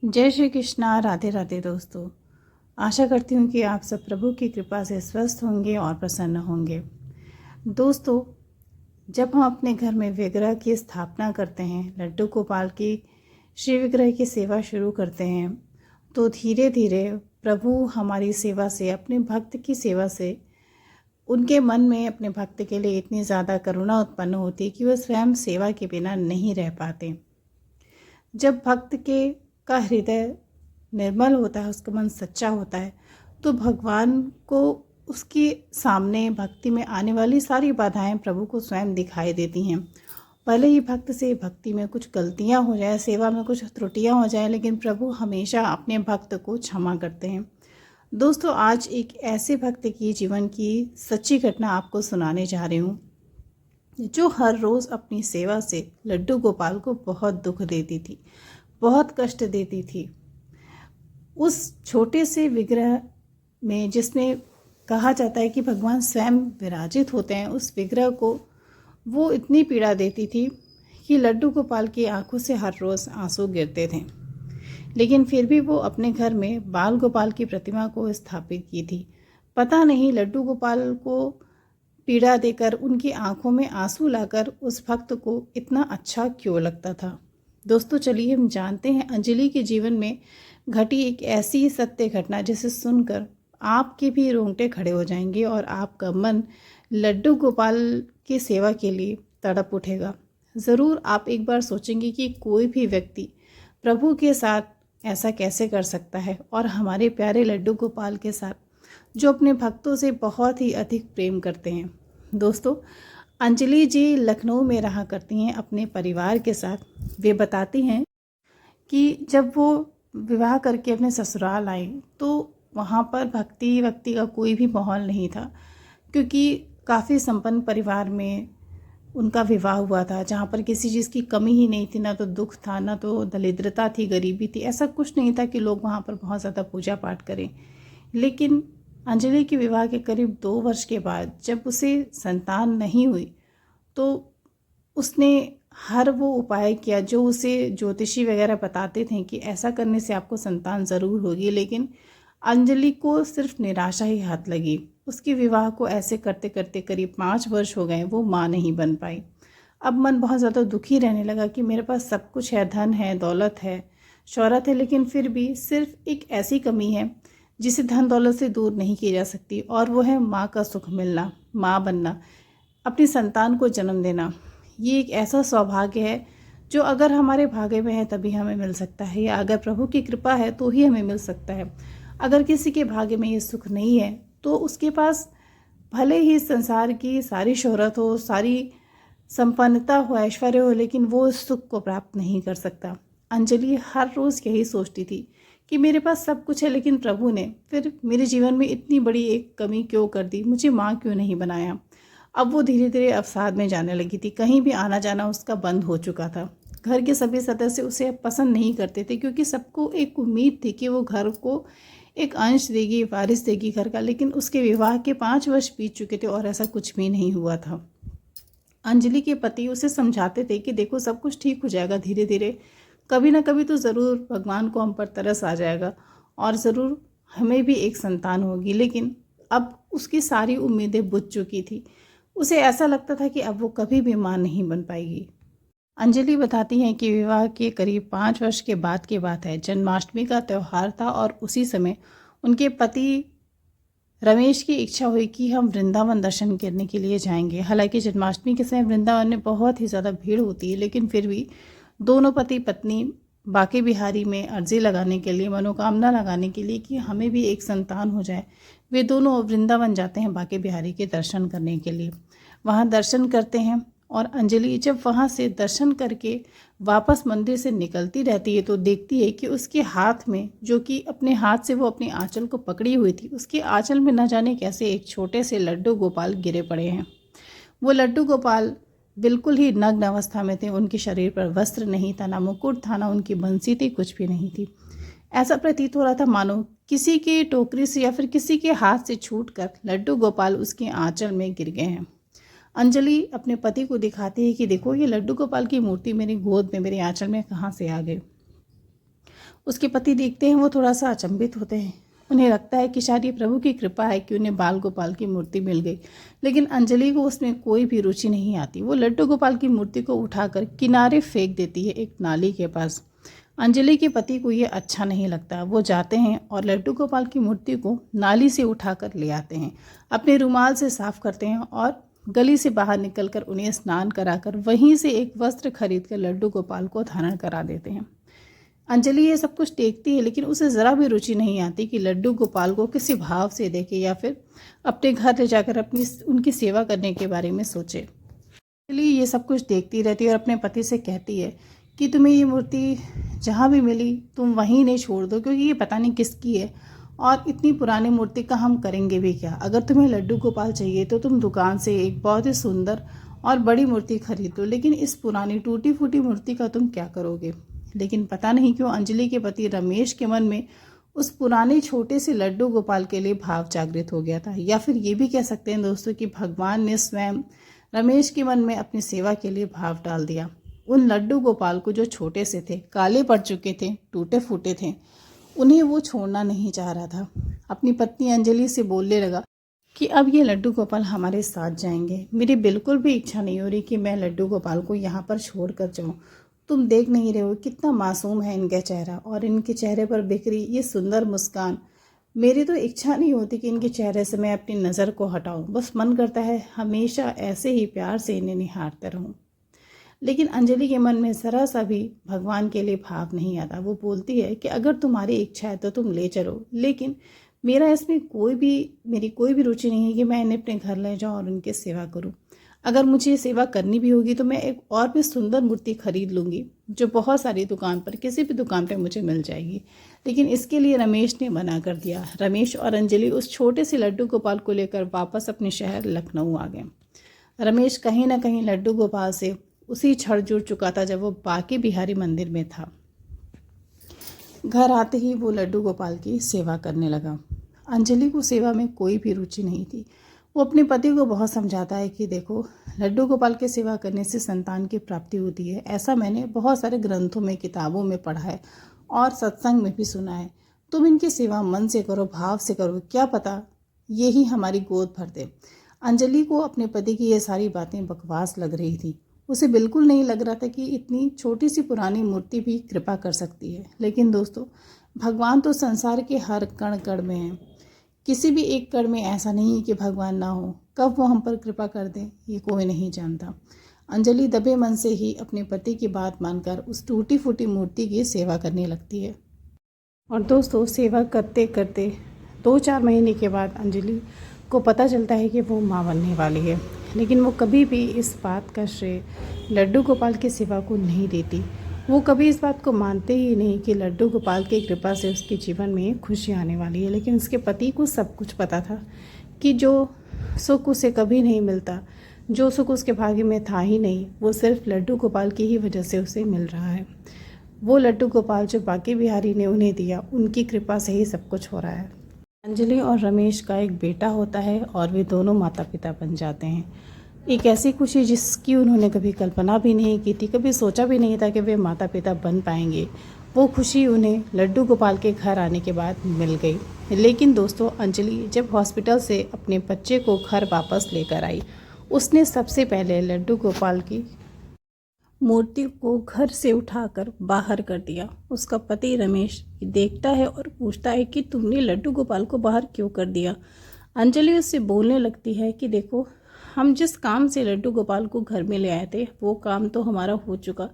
जय श्री कृष्णा। राधे राधे दोस्तों। आशा करती हूँ कि आप सब प्रभु की कृपा से स्वस्थ होंगे और प्रसन्न होंगे। दोस्तों, जब हम अपने घर में विग्रह की स्थापना करते हैं, लड्डू गोपाल की श्री विग्रह की सेवा शुरू करते हैं, तो धीरे धीरे प्रभु हमारी सेवा से, अपने भक्त की सेवा से, उनके मन में अपने भक्त के लिए इतनी ज़्यादा करुणा उत्पन्न होती है कि वह स्वयं सेवा के बिना नहीं रह पाते। जब भक्त के का हृदय निर्मल होता है, उसका मन सच्चा होता है, तो भगवान को उसके सामने भक्ति में आने वाली सारी बाधाएं प्रभु को स्वयं दिखाई देती हैं। भले ही भक्त से भक्ति में कुछ गलतियां हो जाए, सेवा में कुछ त्रुटियां हो जाए, लेकिन प्रभु हमेशा अपने भक्त को क्षमा करते हैं। दोस्तों, आज एक ऐसे भक्त की जीवन की सच्ची घटना आपको सुनाने जा रही हूँ, जो हर रोज़ अपनी सेवा से लड्डू गोपाल को बहुत दुख देती थी, बहुत कष्ट देती थी। उस छोटे से विग्रह में, जिसमें कहा जाता है कि भगवान स्वयं विराजित होते हैं, उस विग्रह को वो इतनी पीड़ा देती थी कि लड्डू गोपाल की आंखों से हर रोज़ आंसू गिरते थे। लेकिन फिर भी वो अपने घर में बाल गोपाल की प्रतिमा को स्थापित की थी। पता नहीं लड्डू गोपाल को पीड़ा देकर, उनकी आंखों में आंसू लाकर उस भक्त को इतना अच्छा क्यों लगता था। दोस्तों, चलिए हम जानते हैं अंजलि के जीवन में घटी एक ऐसी सत्य घटना जिसे सुनकर आपके भी रोंगटे खड़े हो जाएंगे और आपका मन लड्डू गोपाल की सेवा के लिए तड़प उठेगा। ज़रूर आप एक बार सोचेंगे कि कोई भी व्यक्ति प्रभु के साथ ऐसा कैसे कर सकता है, और हमारे प्यारे लड्डू गोपाल के साथ, जो अपने भक्तों से बहुत ही अधिक प्रेम करते हैं। दोस्तों, अंजलि जी लखनऊ में रहा करती हैं अपने परिवार के साथ। वे बताती हैं कि जब वो विवाह करके अपने ससुराल आई, तो वहाँ पर भक्ति का कोई भी माहौल नहीं था, क्योंकि काफ़ी संपन्न परिवार में उनका विवाह हुआ था, जहाँ पर किसी चीज़ की कमी ही नहीं थी। ना तो दुख था, ना तो दरिद्रता थी, गरीबी थी। ऐसा कुछ नहीं था कि लोग वहाँ पर बहुत ज़्यादा पूजा पाठ करें। लेकिन अंजलि के विवाह के करीब 2 वर्ष के बाद जब उसे संतान नहीं हुई, तो उसने हर वो उपाय किया जो उसे ज्योतिषी वगैरह बताते थे कि ऐसा करने से आपको संतान ज़रूर होगी। लेकिन अंजलि को सिर्फ निराशा ही हाथ लगी। उसके विवाह को ऐसे करते करते करीब 5 वर्ष हो गए, वो माँ नहीं बन पाई। अब मन बहुत ज़्यादा दुखी रहने लगा कि मेरे पास सब कुछ है, धन है, दौलत है, शोहरत है, लेकिन फिर भी सिर्फ एक ऐसी कमी है जिसे धन दौलत से दूर नहीं की जा सकती, और वो है माँ का सुख मिलना, माँ बनना, अपनी संतान को जन्म देना। ये एक ऐसा सौभाग्य है जो अगर हमारे भाग्य में है तभी हमें मिल सकता है, या अगर प्रभु की कृपा है तो ही हमें मिल सकता है। अगर किसी के भाग्य में ये सुख नहीं है, तो उसके पास भले ही संसार की सारी शोहरत हो, सारी संपन्नता हो, ऐश्वर्य हो, लेकिन वो उस सुख को प्राप्त नहीं कर सकता। अंजलि हर रोज़ यही सोचती थी कि मेरे पास सब कुछ है, लेकिन प्रभु ने फिर मेरे जीवन में इतनी बड़ी एक कमी क्यों कर दी, मुझे माँ क्यों नहीं बनाया। अब वो धीरे धीरे अवसाद में जाने लगी थी। कहीं भी आना जाना उसका बंद हो चुका था। घर के सभी सदस्य उसे अब पसंद नहीं करते थे, क्योंकि सबको एक उम्मीद थी कि वो घर को एक अंश देगी, वारिस देगी घर का। लेकिन उसके विवाह के 5 वर्ष बीत चुके थे और ऐसा कुछ भी नहीं हुआ था। अंजलि के पति उसे समझाते थे कि देखो, सब कुछ ठीक हो जाएगा धीरे धीरे, कभी ना कभी तो ज़रूर भगवान को हम पर तरस आ जाएगा और ज़रूर हमें भी एक संतान होगी। लेकिन अब उसकी सारी उम्मीदें बुझ चुकी थी। उसे ऐसा लगता था कि अब वो कभी भी माँ नहीं बन पाएगी। अंजलि बताती हैं कि विवाह के करीब 5 वर्ष के बाद की बात है। जन्माष्टमी का त्यौहार था और उसी समय उनके पति रमेश की इच्छा हुई कि हम वृंदावन दर्शन करने के लिए जाएंगे। हालांकि जन्माष्टमी के समय वृंदावन में बहुत ही ज़्यादा भीड़ होती है, लेकिन फिर भी दोनों पति पत्नी बांके बिहारी में अर्जी लगाने के लिए, मनोकामना लगाने के लिए कि हमें भी एक संतान हो जाए, वे दोनों वृंदावन जाते हैं बांके बिहारी के दर्शन करने के लिए। वहाँ दर्शन करते हैं, और अंजलि जब वहाँ से दर्शन करके वापस मंदिर से निकलती रहती है, तो देखती है कि उसके हाथ में, जो कि अपने हाथ से वो अपनी आंचल को पकड़ी हुई थी, उसके आंचल में न जाने कैसे एक छोटे से लड्डू गोपाल गिरे पड़े हैं। वो लड्डू गोपाल बिल्कुल ही नग्न अवस्था में थे। उनके शरीर पर वस्त्र नहीं था, ना मुकुट था, ना उनकी बंसी थी, कुछ भी नहीं थी। ऐसा प्रतीत हो रहा था मानो किसी के टोकरी से या फिर किसी के हाथ से छूटकर लड्डू गोपाल उसके आंचल में गिर गए हैं। अंजलि अपने पति को दिखाती है कि देखो, ये लड्डू गोपाल की मूर्ति मेरी गोद में, मेरे आंचल में कहाँ से आ गई। उसके पति देखते हैं, वो थोड़ा सा अचंभित होते हैं। उन्हें लगता है कि शायद ये प्रभु की कृपा है कि उन्हें बाल गोपाल की मूर्ति मिल गई। लेकिन अंजलि को उसमें कोई भी रुचि नहीं आती। वो लड्डू गोपाल की मूर्ति को उठाकर किनारे फेंक देती है, एक नाली के पास। अंजलि के पति को ये अच्छा नहीं लगता। वो जाते हैं और लड्डू गोपाल की मूर्ति को नाली से उठाकर ले आते हैं, अपने रुमाल से साफ करते हैं और गली से बाहर निकलकर उन्हें स्नान कराकर वहीं से एक वस्त्र खरीदकर लड्डू गोपाल को धारण करा देते हैं। अंजलि ये सब कुछ देखती है, लेकिन उसे ज़रा भी रुचि नहीं आती कि लड्डू गोपाल को किसी भाव से देखे या फिर अपने घर ले जाकर उनकी सेवा करने के बारे में सोचे। अंजलि ये सब कुछ देखती रहती है और अपने पति से कहती है कि तुम्हें ये मूर्ति जहाँ भी मिली तुम वहीं नहीं छोड़ दो, क्योंकि ये पता नहीं किसकी है और इतनी पुरानी मूर्ति का हम करेंगे भी क्या। अगर तुम्हें लड्डू गोपाल चाहिए तो तुम दुकान से एक बहुत ही सुंदर और बड़ी मूर्ति खरीद लो, लेकिन इस पुरानी टूटी फूटी मूर्ति का तुम क्या करोगे। लेकिन पता नहीं क्यों अंजलि के पति रमेश के मन में उस पुराने छोटे से लड्डू गोपाल के लिए भाव जागृत हो गया था। या फिर ये भी कह सकते हैं दोस्तों कि भगवान ने स्वयं रमेश के मन में अपनी सेवा के लिए भाव डाल दिया। उन लड्डू गोपाल को जो छोटे से थे, काले पड़ चुके थे, टूटे फूटे थे, उन्हें वो छोड़ना नहीं चाह रहा था। अपनी पत्नी अंजलि से बोलने लगा कि अब ये लड्डू गोपाल हमारे साथ जाएंगे। मेरी बिल्कुल भी इच्छा नहीं हो रही कि मैं लड्डू गोपाल को यहाँ पर छोड़ कर जाऊँ। तुम देख नहीं रहे हो कितना मासूम है इनका चेहरा और इनके चेहरे पर बिखरी ये सुंदर मुस्कान। मेरी तो इच्छा नहीं होती कि इनके चेहरे से मैं अपनी नज़र को हटाऊं। बस मन करता है हमेशा ऐसे ही प्यार से इन्हें निहारता रहूं। लेकिन अंजलि के मन में ज़रा सा भी भगवान के लिए भाव नहीं आता। वो बोलती है कि अगर तुम्हारी इच्छा है तो तुम ले चलो, लेकिन मेरी कोई भी रुचि नहीं है कि मैं इन्हें अपने घर ले जाऊँ और उनकी सेवा करूँ। अगर मुझे सेवा करनी भी होगी तो मैं एक और भी सुंदर मूर्ति खरीद लूँगी, जो बहुत सारी दुकान पर, किसी भी दुकान पर मुझे मिल जाएगी। लेकिन इसके लिए रमेश ने मना कर दिया। रमेश और अंजलि उस छोटे से लड्डू गोपाल को लेकर वापस अपने शहर लखनऊ आ गए। रमेश कहीं ना कहीं लड्डू गोपाल से उसी क्षण जुड़ चुका था जब वो बांके बिहारी मंदिर में था। घर आते ही वो लड्डू गोपाल की सेवा करने लगा। अंजलि को सेवा में कोई भी रुचि नहीं थी। वो अपने पति को बहुत समझाता है कि देखो, लड्डू गोपाल की सेवा करने से संतान की प्राप्ति होती है। ऐसा मैंने बहुत सारे ग्रंथों में, किताबों में पढ़ा है और सत्संग में भी सुना है। तुम इनकी सेवा मन से करो, भाव से करो, क्या पता यही हमारी गोद भर दे। अंजलि को अपने पति की ये सारी बातें बकवास लग रही थी। उसे बिल्कुल नहीं लग रहा था कि इतनी छोटी सी पुरानी मूर्ति भी कृपा कर सकती है। लेकिन दोस्तों, भगवान तो संसार के हर कण कण में है। किसी भी एक कण में ऐसा नहीं है कि भगवान ना हो। कब वो हम पर कृपा कर दें ये कोई नहीं जानता। अंजलि दबे मन से ही अपने पति की बात मानकर उस टूटी फूटी मूर्ति की सेवा करने लगती है। और दोस्तों, सेवा करते करते 2-4 महीने के बाद अंजलि को पता चलता है कि वो माँ बनने वाली है। लेकिन वो कभी भी इस बात का श्रेय लड्डू गोपाल की सेवा को नहीं देती। वो कभी इस बात को मानते ही नहीं कि लड्डू गोपाल की कृपा से उसके जीवन में खुशी आने वाली है। लेकिन उसके पति को सब कुछ पता था कि जो सुख उसे कभी नहीं मिलता, जो सुख उसके भाग्य में था ही नहीं, वो सिर्फ लड्डू गोपाल की ही वजह से उसे मिल रहा है। वो लड्डू गोपाल जो बांके बिहारी ने उन्हें दिया, उनकी कृपा से ही सब कुछ हो रहा है। अंजलि और रमेश का एक बेटा होता है और वे दोनों माता पिता बन जाते हैं। एक ऐसी खुशी जिसकी उन्होंने कभी कल्पना भी नहीं की थी, कभी सोचा भी नहीं था कि वे माता पिता बन पाएंगे। वो खुशी उन्हें लड्डू गोपाल के घर आने के बाद मिल गई। लेकिन दोस्तों, अंजलि जब हॉस्पिटल से अपने बच्चे को घर वापस लेकर आई, उसने सबसे पहले लड्डू गोपाल की मूर्ति को घर से उठाकर बाहर कर दिया। उसका पति रमेश देखता है और पूछता है कि तुमने लड्डू गोपाल को बाहर क्यों कर दिया। अंजलि उससे बोलने लगती है कि देखो, हम जिस काम से लड्डू गोपाल को घर में ले आए थे वो काम तो हमारा हो चुका,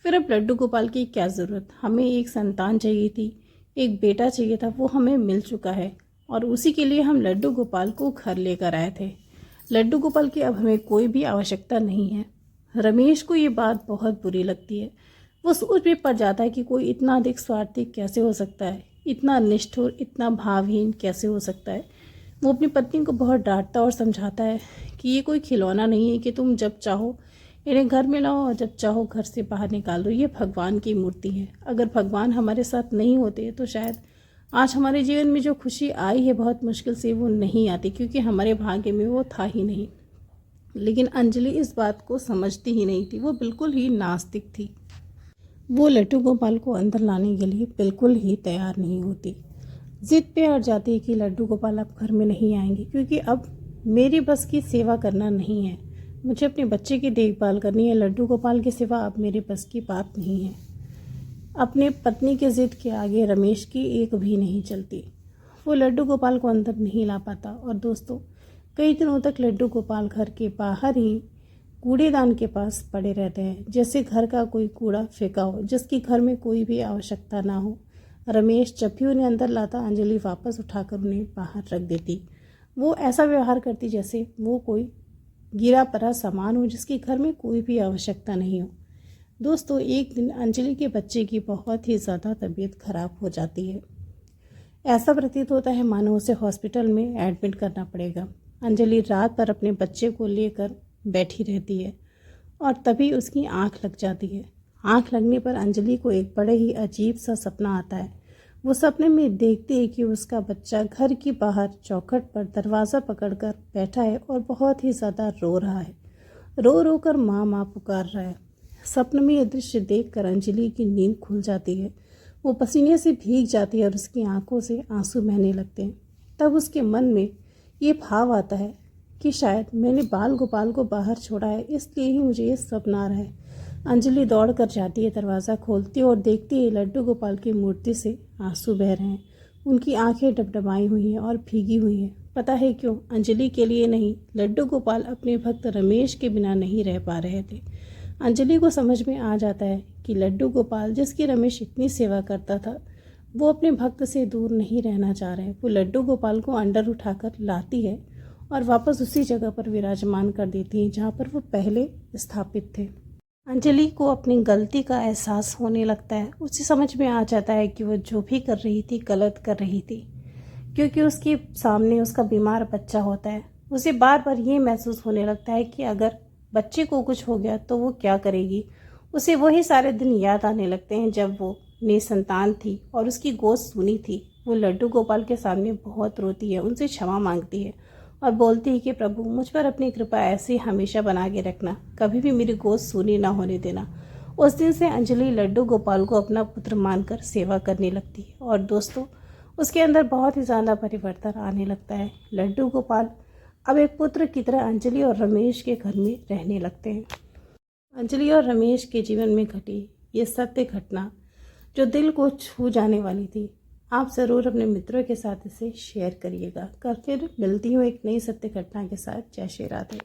फिर अब लड्डू गोपाल की क्या ज़रूरत। हमें एक संतान चाहिए थी, एक बेटा चाहिए था, वो हमें मिल चुका है और उसी के लिए हम लड्डू गोपाल को घर लेकर आए थे। लड्डू गोपाल की अब हमें कोई भी आवश्यकता नहीं है। रमेश को ये बात बहुत बुरी लगती है। वो सोच में पड़ जाता है कि कोई इतना अधिक स्वार्थी कैसे हो सकता है, इतना निष्ठुर, इतना भावहीन कैसे हो सकता है। वो अपनी पत्नी को बहुत डांटता और समझाता है कि ये कोई खिलौना नहीं है कि तुम जब चाहो इन्हें घर में लाओ और जब चाहो घर से बाहर निकाल दो। ये भगवान की मूर्ति है। अगर भगवान हमारे साथ नहीं होते तो शायद आज हमारे जीवन में जो खुशी आई है बहुत मुश्किल से वो नहीं आती, क्योंकि हमारे भाग्य में वो था ही नहीं। लेकिन अंजलि इस बात को समझती ही नहीं थी। वो बिल्कुल ही नास्तिक थी। वो लड्डू गोपाल को अंदर लाने के लिए बिल्कुल ही तैयार नहीं होती। ज़िद पे अड़ जाती है कि लड्डू गोपाल अब घर में नहीं आएंगे, क्योंकि अब मेरी बस की सेवा करना नहीं है, मुझे अपने बच्चे की देखभाल करनी है। लड्डू गोपाल के सिवा अब मेरे बस की बात नहीं है। अपने पत्नी के ज़िद के आगे रमेश की एक भी नहीं चलती। वो लड्डू गोपाल को अंदर नहीं ला पाता। और दोस्तों, कई दिनों तक लड्डू गोपाल घर के बाहर ही कूड़ेदान के पास पड़े रहते हैं, जैसे घर का कोई कूड़ा फेंका हो, जिसकी घर में कोई भी आवश्यकता ना हो। रमेश जब भी उन्हें अंदर लाता, अंजलि वापस उठाकर उन्हें बाहर रख देती। वो ऐसा व्यवहार करती जैसे वो कोई गिरा पड़ा सामान हो, जिसकी घर में कोई भी आवश्यकता नहीं हो। दोस्तों, एक दिन अंजलि के बच्चे की बहुत ही ज़्यादा तबीयत खराब हो जाती है। ऐसा प्रतीत होता है मानो उसे हॉस्पिटल में एडमिट करना पड़ेगा। अंजलि रात भर अपने बच्चे को लेकर बैठी रहती है और तभी उसकी आंख लग जाती है। आंख लगने पर अंजलि को एक बड़े ही अजीब सा सपना आता है। वो सपने में देखती है कि उसका बच्चा घर की बाहर चौखट पर दरवाज़ा पकड़कर बैठा है और बहुत ही ज़्यादा रो रहा है। रो रो कर माँ माँ पुकार रहा है। सपने में यह दृश्य देखकर अंजलि की नींद खुल जाती है। वो पसीने से भीग जाती है और उसकी आंखों से आंसू बहने लगते हैं। तब उसके मन में ये भाव आता है कि शायद मैंने बाल गोपाल को बाहर छोड़ा है, इसलिए ही मुझे ये सपना आ रहा है। अंजलि दौड़ कर जाती है, दरवाज़ा खोलती है और देखती है लड्डू गोपाल की मूर्ति से आंसू बह रहे हैं। उनकी आंखें डबडबाई हुई हैं और भीगी हुई हैं। पता है क्यों? अंजलि के लिए नहीं, लड्डू गोपाल अपने भक्त रमेश के बिना नहीं रह पा रहे थे। अंजलि को समझ में आ जाता है कि लड्डू गोपाल, जिसकी रमेश इतनी सेवा करता था, वो अपने भक्त से दूर नहीं रहना चाह रहे। वो लड्डू गोपाल को अंदर उठाकर लाती है और वापस उसी जगह पर विराजमान कर देती है जहाँ पर वो पहले स्थापित थे। अंजलि को अपनी गलती का एहसास होने लगता है। उसे समझ में आ जाता है कि वो जो भी कर रही थी गलत कर रही थी, क्योंकि उसके सामने उसका बीमार बच्चा होता है। उसे बार बार ये महसूस होने लगता है कि अगर बच्चे को कुछ हो गया तो वो क्या करेगी। उसे वही सारे दिन याद आने लगते हैं जब वो निसंतान थी और उसकी गोद सूनी थी। वो लड्डू गोपाल के सामने बहुत रोती है, उनसे क्षमा मांगती है और बोलती है कि प्रभु, मुझ पर अपनी कृपा ऐसी हमेशा बना के रखना, कभी भी मेरी गोद सूनी ना होने देना। उस दिन से अंजलि लड्डू गोपाल को अपना पुत्र मानकर सेवा करने लगती है। और दोस्तों, उसके अंदर बहुत ही ज़्यादा परिवर्तन आने लगता है। लड्डू गोपाल अब एक पुत्र की तरह अंजलि और रमेश के घर में रहने लगते हैं। अंजलि और रमेश के जीवन में घटी ये सत्य घटना जो दिल को छू जाने वाली थी, आप ज़रूर अपने मित्रों के साथ इसे शेयर करिएगा। कल फिर मिलती हूँ एक नई सत्य घटना के साथ। जय श्री राधे।